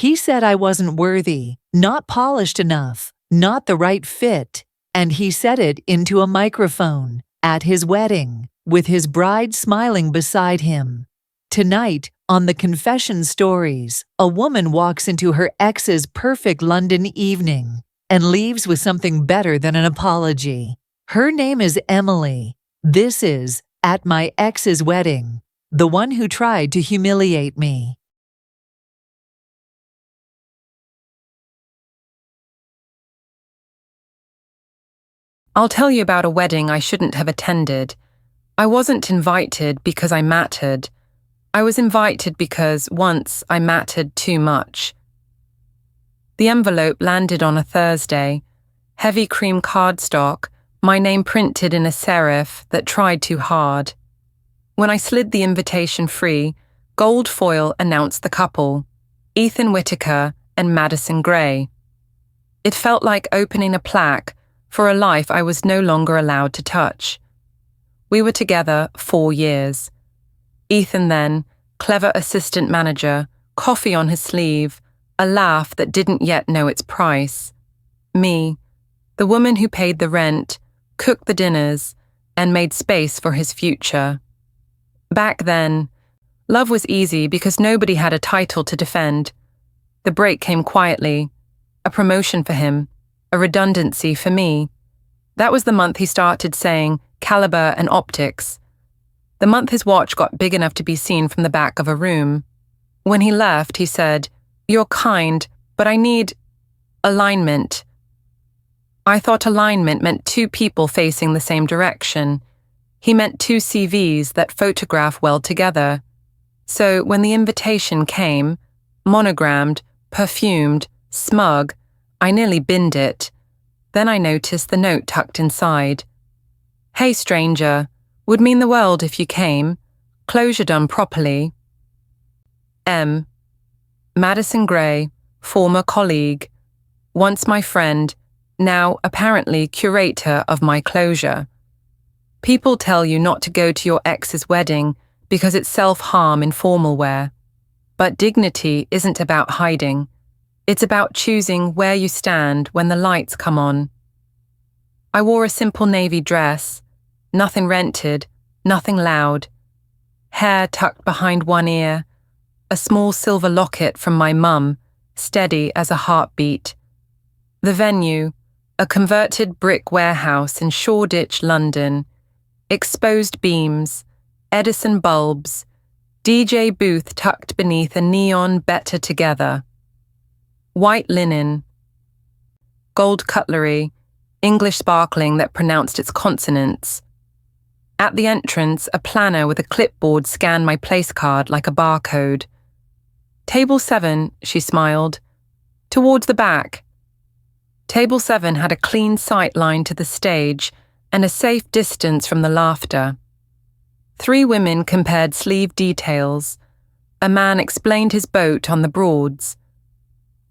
He said I wasn't worthy, not polished enough, not the right fit, and he said it into a microphone at his wedding, with his bride smiling beside him. Tonight, on the Confession Stories, a woman walks into her ex's perfect London evening and leaves with something better than an apology. Her name is Emily. This is At My Ex's Wedding, the one who tried to humiliate me. I'll tell you about a wedding I shouldn't have attended. I wasn't invited because I mattered. I was invited because once I mattered too much. The envelope landed on a Thursday. Heavy cream cardstock, my name printed in a serif that tried too hard. When I slid the invitation free, gold foil announced the couple, Ethan Whittaker and Madison Gray. It felt like opening a plaque for a life I was no longer allowed to touch. We were together 4 years. Ethan then, clever assistant manager, coffee on his sleeve, a laugh that didn't yet know its price. Me, the woman who paid the rent, cooked the dinners, and made space for his future. Back then, love was easy because nobody had a title to defend. The break came quietly, a promotion for him, a redundancy for me. That was the month he started saying caliber and optics. The month his watch got big enough to be seen from the back of a room. When he left, he said, "You're kind, but I need alignment." I thought alignment meant 2 people facing the same direction. He meant 2 CVs that photograph well together. So when the invitation came, monogrammed, perfumed, smug, I nearly binned it. Then I noticed the note tucked inside. "Hey stranger, would mean the world if you came. Closure done properly. M. Madison Gray, former colleague. Once my friend, now apparently curator of my closure. People tell you not to go to your ex's wedding because it's self-harm in formal wear. But dignity isn't about hiding. It's about choosing where you stand when the lights come on. I wore a simple navy dress, nothing rented, nothing loud. Hair tucked behind one ear, a small silver locket from my mum, steady as a heartbeat. The venue, a converted brick warehouse in Shoreditch, London. Exposed beams, Edison bulbs, DJ booth tucked beneath a neon Better Together. White linen, gold cutlery, English sparkling that pronounced its consonants. At the entrance, a planner with a clipboard scanned my place card like a barcode. "Table 7, she smiled. "Towards the back." Table 7 had a clean sight line to the stage and a safe distance from the laughter. 3 women compared sleeve details. A man explained his boat on the Broads.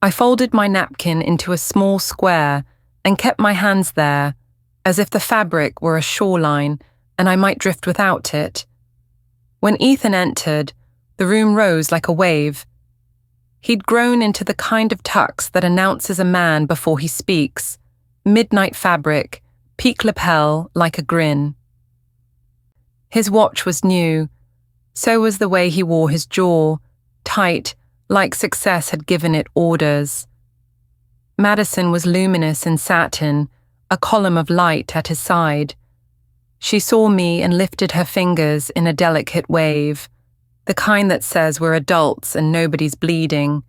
I folded my napkin into a small square and kept my hands there, as if the fabric were a shoreline and I might drift without it. When Ethan entered, the room rose like a wave. He'd grown into the kind of tux that announces a man before he speaks, midnight fabric, peak lapel like a grin. His watch was new, so was the way he wore his jaw, tight, like success had given it orders. Madison was luminous in satin, a column of light at his side. She saw me and lifted her fingers in a delicate wave, the kind that says we're adults and nobody's bleeding.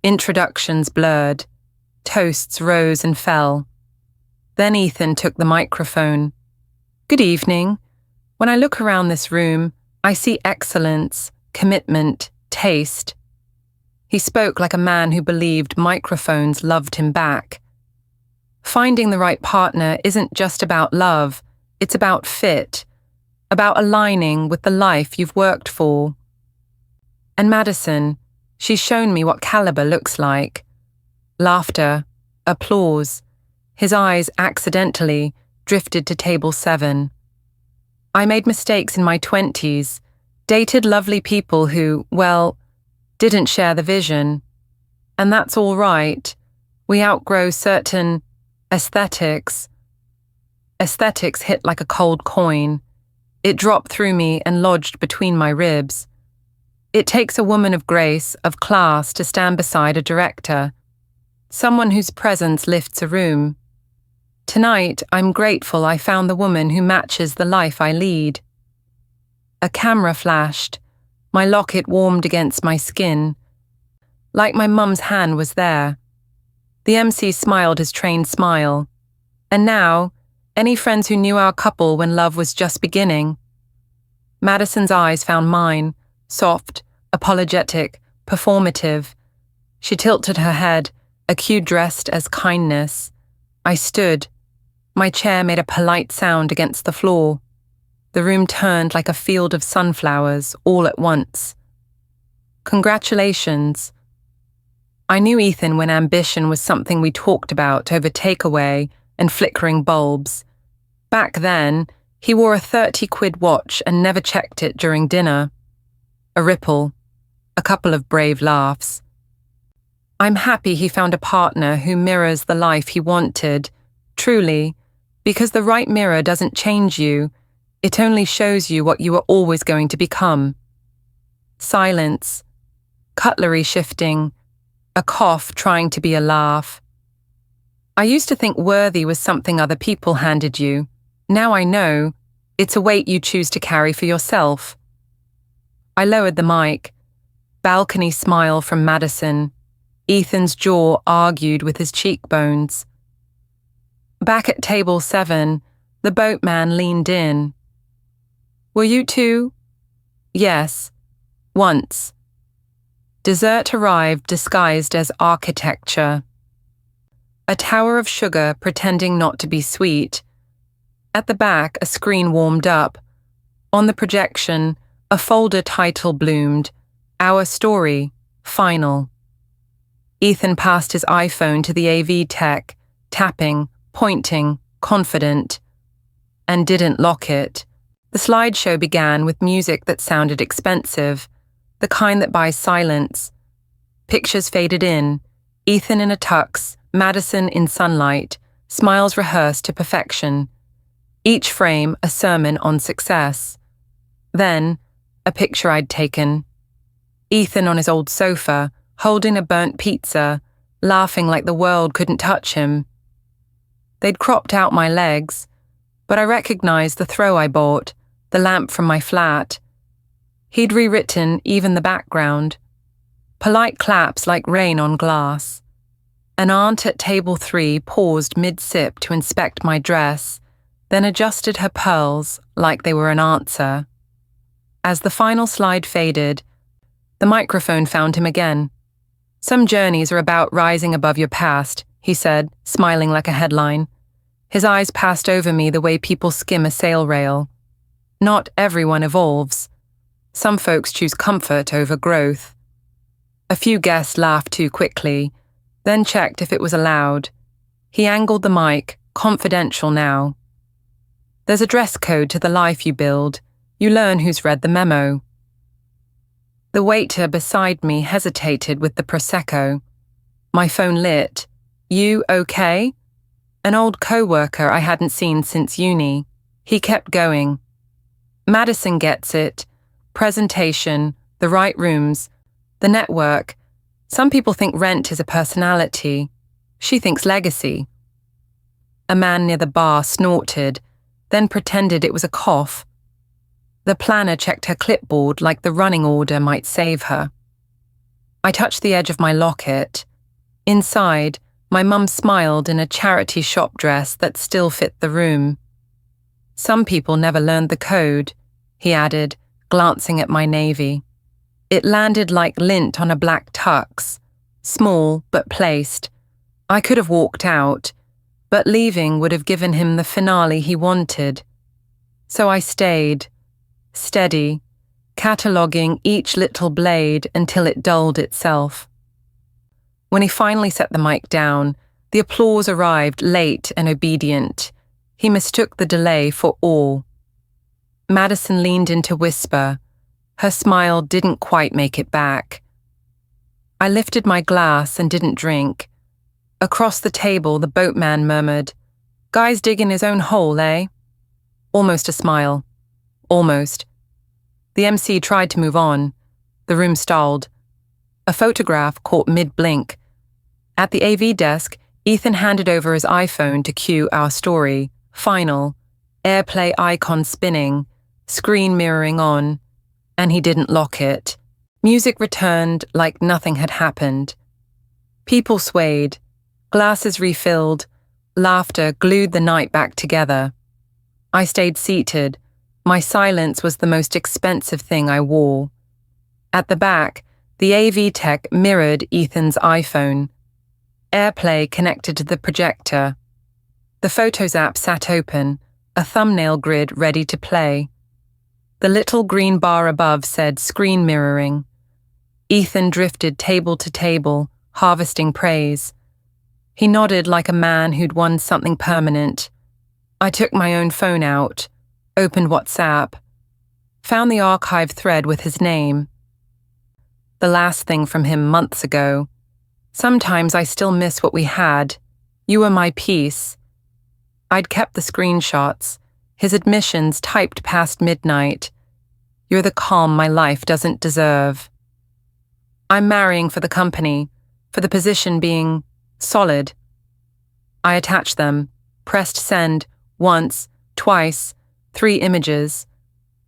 Introductions blurred. Toasts rose and fell. Then Ethan took the microphone. "Good evening. When I look around this room, I see excellence, commitment, taste." He spoke like a man who believed microphones loved him back. Finding the right partner isn't just about love, it's about fit, about aligning with the life you've worked for. And Madison, she's shown me what caliber looks like. Laughter, applause. His eyes accidentally drifted to table 7. I made mistakes in my 20s, dated lovely people who, well, didn't share the vision. And that's all right. We outgrow certain aesthetics. Aesthetics hit like a cold coin. It dropped through me and lodged between my ribs. It takes a woman of grace, of class, to stand beside a director. Someone whose presence lifts a room. Tonight, I'm grateful I found the woman who matches the life I lead. A camera flashed. My locket warmed against my skin. Like my mum's hand was there. The MC smiled his trained smile. And now, any friends who knew our couple when love was just beginning? Madison's eyes found mine, soft, apologetic, performative. She tilted her head, a cue dressed as kindness. I stood. My chair made a polite sound against the floor. The room turned like a field of sunflowers, all at once. Congratulations. I knew Ethan when ambition was something we talked about over takeaway and flickering bulbs. Back then, he wore a 30-quid watch and never checked it during dinner. A ripple. A couple of brave laughs. I'm happy he found a partner who mirrors the life he wanted, truly, because the right mirror doesn't change you, it only shows you what you are always going to become. Silence. Cutlery shifting. A cough trying to be a laugh. I used to think worthy was something other people handed you. Now I know, it's a weight you choose to carry for yourself. I lowered the mic. Balcony smile from Madison. Ethan's jaw argued with his cheekbones. Back at table 7, the boatman leaned in. Were you two? Yes. Once. Dessert arrived disguised as architecture. A tower of sugar pretending not to be sweet. At the back, a screen warmed up. On the projection, a folder title bloomed. Our Story, Final. Ethan passed his iPhone to the AV tech, tapping, pointing, confident. And didn't lock it. The slideshow began with music that sounded expensive, the kind that buys silence. Pictures faded in, Ethan in a tux, Madison in sunlight, smiles rehearsed to perfection. Each frame a sermon on success. Then, a picture I'd taken. Ethan on his old sofa, holding a burnt pizza, laughing like the world couldn't touch him. They'd cropped out my legs, but I recognized the throw I bought, the lamp from my flat. He'd rewritten even the background. Polite claps like rain on glass. An aunt at table 3 paused mid-sip to inspect my dress, then adjusted her pearls like they were an answer. As the final slide faded, the microphone found him again. Some journeys are about rising above your past, he said, smiling like a headline. His eyes passed over me the way people skim a sail rail. Not everyone evolves. Some folks choose comfort over growth. A few guests laughed too quickly, then checked if it was allowed. He angled the mic, confidential now. There's a dress code to the life you build. You learn who's read the memo. The waiter beside me hesitated with the Prosecco. My phone lit. You okay? An old co-worker I hadn't seen since uni. He kept going. Madison gets it. Presentation, the right rooms, the network. Some people think rent is a personality. She thinks legacy. A man near the bar snorted, then pretended it was a cough. The planner checked her clipboard like the running order might save her. I touched the edge of my locket. Inside, my mum smiled in a charity shop dress that still fit the room. Some people never learned the code, he added, glancing at my navy. It landed like lint on a black tux, small but placed. I could have walked out, but leaving would have given him the finale he wanted. So I stayed, steady, cataloguing each little blade until it dulled itself. When he finally set the mic down, the applause arrived late and obedient. He mistook the delay for awe. Madison leaned in to whisper. Her smile didn't quite make it back. I lifted my glass and didn't drink. Across the table, the boatman murmured, "Guy's digging his own hole, eh?" Almost a smile. Almost. The MC tried to move on. The room stalled. A photograph caught mid-blink. At the AV desk, Ethan handed over his iPhone to cue our story. Final. AirPlay icon spinning. Screen mirroring on. And he didn't lock it. Music returned like nothing had happened. People swayed. Glasses refilled. Laughter glued the night back together. I stayed seated. My silence was the most expensive thing I wore. At the back, the AV tech mirrored Ethan's iPhone. AirPlay connected to the projector. The Photos app sat open, a thumbnail grid ready to play. The little green bar above said screen mirroring. Ethan drifted table to table, harvesting praise. He nodded like a man who'd won something permanent. I took my own phone out, opened WhatsApp, found the archive thread with his name. The last thing from him months ago. Sometimes I still miss what we had. You were my peace. I'd kept the screenshots, his admissions typed past midnight. You're the calm my life doesn't deserve. I'm marrying for the company, for the position being solid. I attached them, pressed send, once, twice, 3 images.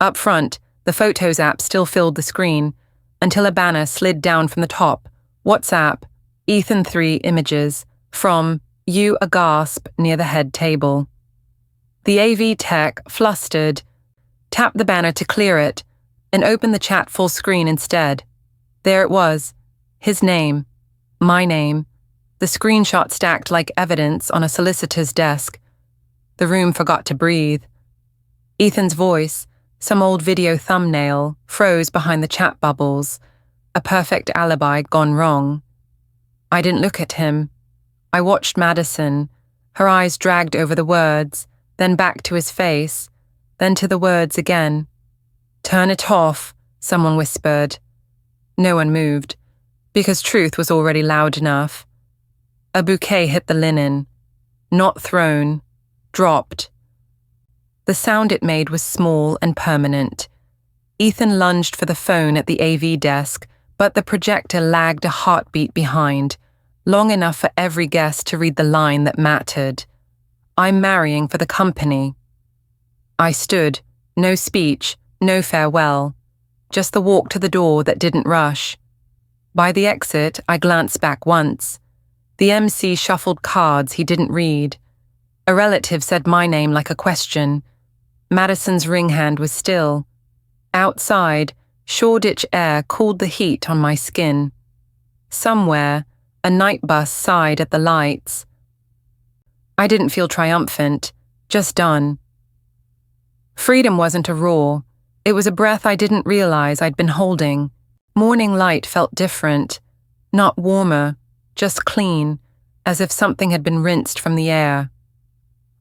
Up front, the Photos app still filled the screen, until a banner slid down from the top. WhatsApp, Ethan 3 images, from you a gasp near the head table. The AV tech, flustered, tapped the banner to clear it, and opened the chat full screen instead. There it was, his name, my name, the screenshot stacked like evidence on a solicitor's desk. The room forgot to breathe. Ethan's voice, some old video thumbnail, froze behind the chat bubbles, a perfect alibi gone wrong. I didn't look at him. I watched Madison, her eyes dragged over the words, then back to his face, then to the words again. "Turn it off," someone whispered. No one moved, because truth was already loud enough. A bouquet hit the linen, not thrown, dropped. The sound it made was small and permanent. Ethan lunged for the phone at the AV desk, but the projector lagged a heartbeat behind, long enough for every guest to read the line that mattered. I'm marrying for the company. I stood, no speech, no farewell, just the walk to the door that didn't rush. By the exit, I glanced back once. The MC shuffled cards he didn't read. A relative said my name like a question. Madison's ring hand was still. Outside, Shoreditch air cooled the heat on my skin. Somewhere, a night bus sighed at the lights. I didn't feel triumphant, just done. Freedom wasn't a roar. It was a breath I didn't realize I'd been holding. Morning light felt different, not warmer, just clean, as if something had been rinsed from the air.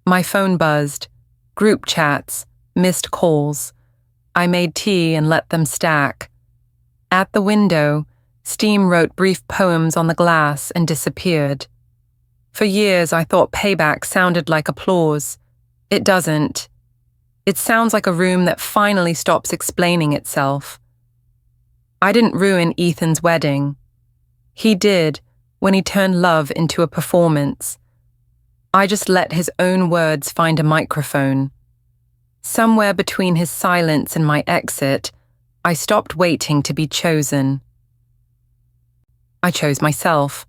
My phone buzzed, group chats, missed calls. I made tea and let them stack. At the window, steam wrote brief poems on the glass and disappeared. For years I thought payback sounded like applause. It doesn't. It sounds like a room that finally stops explaining itself. I didn't ruin Ethan's wedding. He did, when he turned love into a performance. I just let his own words find a microphone. Somewhere between his silence and my exit, I stopped waiting to be chosen. I chose myself.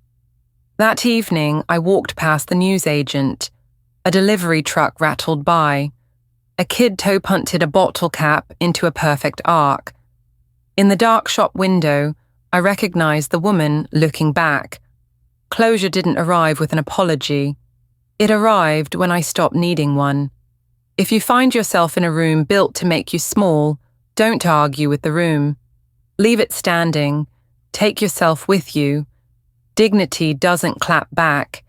That evening, I walked past the newsagent. A delivery truck rattled by. A kid toe-punted a bottle cap into a perfect arc. In the dark shop window, I recognized the woman looking back. Closure didn't arrive with an apology. It arrived when I stopped needing one. If you find yourself in a room built to make you small, don't argue with the room. Leave it standing. Take yourself with you. Dignity doesn't clap back.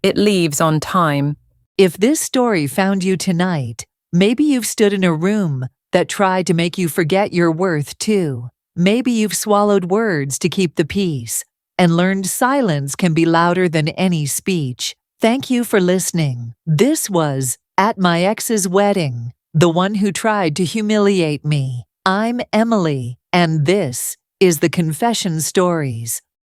It leaves on time. If this story found you tonight, maybe you've stood in a room that tried to make you forget your worth too. Maybe you've swallowed words to keep the peace. and learned silence can be louder than any speech. Thank you for listening. This was At My Ex's Wedding, the one who tried to humiliate me. I'm Emily, and this is the Confession Stories.